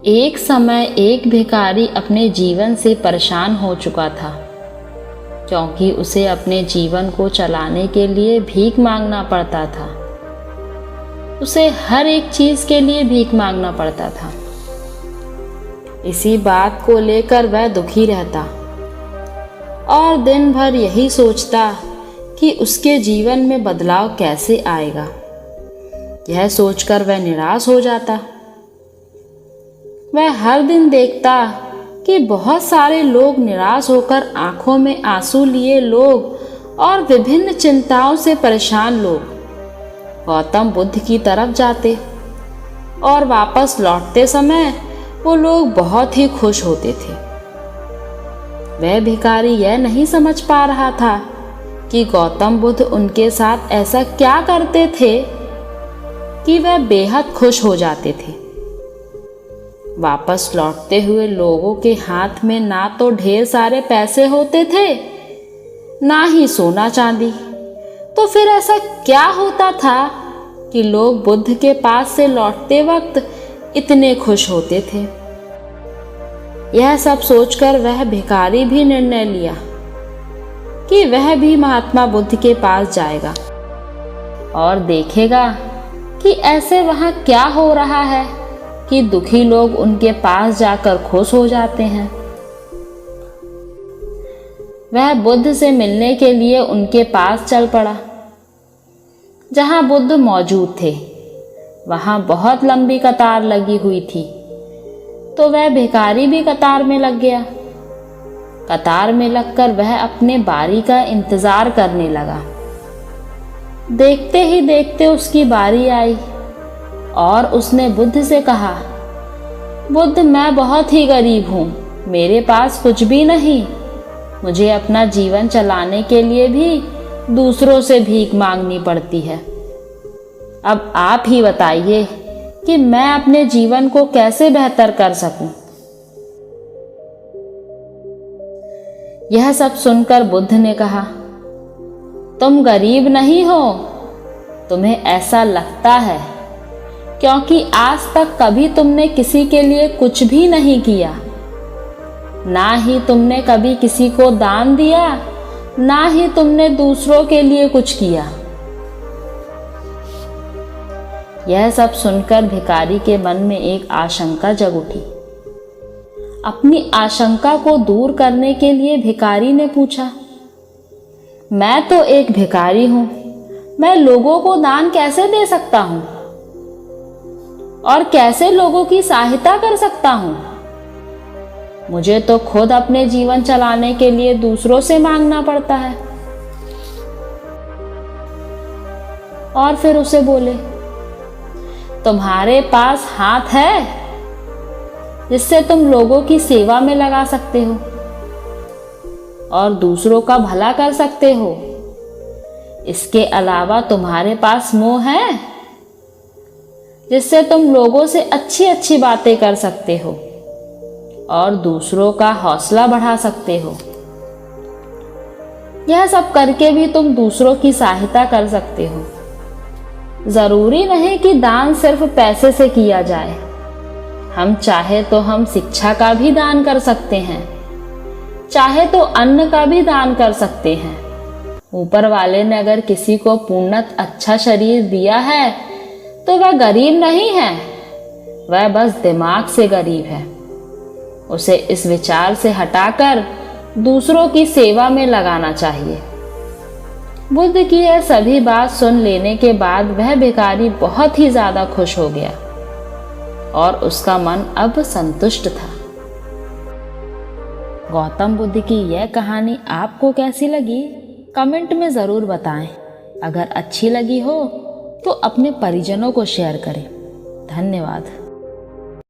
एक समय एक भिखारी अपने जीवन से परेशान हो चुका था, क्योंकि उसे अपने जीवन को चलाने के लिए भीख मांगना पड़ता था। उसे हर एक चीज के लिए भीख मांगना पड़ता था। इसी बात को लेकर वह दुखी रहता और दिन भर यही सोचता कि उसके जीवन में बदलाव कैसे आएगा। यह सोचकर वह निराश हो जाता। वह हर दिन देखता कि बहुत सारे लोग निराश होकर आंखों में आंसू लिए लोग और विभिन्न चिंताओं से परेशान लोग गौतम बुद्ध की तरफ जाते और वापस लौटते समय वो लोग बहुत ही खुश होते थे। वह भिखारी यह नहीं समझ पा रहा था कि गौतम बुद्ध उनके साथ ऐसा क्या करते थे कि वह बेहद खुश हो जाते थे। वापस लौटते हुए लोगों के हाथ में ना तो ढेर सारे पैसे होते थे, ना ही सोना चांदी। तो फिर ऐसा क्या होता था कि लोग बुद्ध के पास से लौटते वक्त इतने खुश होते थे? यह सब सोचकर वह भिखारी भी निर्णय लिया कि वह भी महात्मा बुद्ध के पास जाएगा और देखेगा कि ऐसे वहां क्या हो रहा है कि दुखी लोग उनके पास जाकर खुश हो जाते हैं। वह बुद्ध से मिलने के लिए उनके पास चल पड़ा। जहां बुद्ध मौजूद थे वहां बहुत लंबी कतार लगी हुई थी, तो वह भिखारी भी कतार में लग गया। कतार में लगकर वह अपने बारी का इंतजार करने लगा। देखते ही देखते उसकी बारी आई और उसने बुद्ध से कहा, बुद्ध, मैं बहुत ही गरीब हूँ, मेरे पास कुछ भी नहीं। मुझे अपना जीवन चलाने के लिए भी दूसरों से भीख मांगनी पड़ती है। अब आप ही बताइए कि मैं अपने जीवन को कैसे बेहतर कर सकूं। यह सब सुनकर बुद्ध ने कहा, तुम गरीब नहीं हो, तुम्हें ऐसा लगता है क्योंकि आज तक कभी तुमने किसी के लिए कुछ भी नहीं किया, ना ही तुमने कभी किसी को दान दिया, ना ही तुमने दूसरों के लिए कुछ किया। यह सब सुनकर भिखारी के मन में एक आशंका जग उठी। अपनी आशंका को दूर करने के लिए भिखारी ने पूछा, मैं तो एक भिखारी हूं, मैं लोगों को दान कैसे दे सकता हूं और कैसे लोगों की सहायता कर सकता हूं? मुझे तो खुद अपने जीवन चलाने के लिए दूसरों से मांगना पड़ता है। और फिर उसे बोले, तुम्हारे पास हाथ है जिससे तुम लोगों की सेवा में लगा सकते हो और दूसरों का भला कर सकते हो। इसके अलावा तुम्हारे पास मुंह है जिससे तुम लोगों से अच्छी अच्छी बातें कर सकते हो और दूसरों का हौसला बढ़ा सकते हो। यह सब करके भी तुम दूसरों की सहायता कर सकते हो। जरूरी नहीं कि दान सिर्फ पैसे से किया जाए। हम चाहे तो हम शिक्षा का भी दान कर सकते हैं, चाहे तो अन्न का भी दान कर सकते हैं। ऊपर वाले ने अगर किसी को पूर्णत अच्छा शरीर दिया है तो वह गरीब नहीं है, वह बस दिमाग से गरीब है। उसे इस विचार से हटाकर दूसरों की सेवा में लगाना चाहिए। बुद्ध की यह सभी बात सुन लेने के बाद वह भिखारी बहुत ही ज्यादा खुश हो गया और उसका मन अब संतुष्ट था। गौतम बुद्ध की यह कहानी आपको कैसी लगी, कमेंट में ज़रूर बताएं। अगर अच्छी लगी हो तो अपने परिजनों को शेयर करें। धन्यवाद।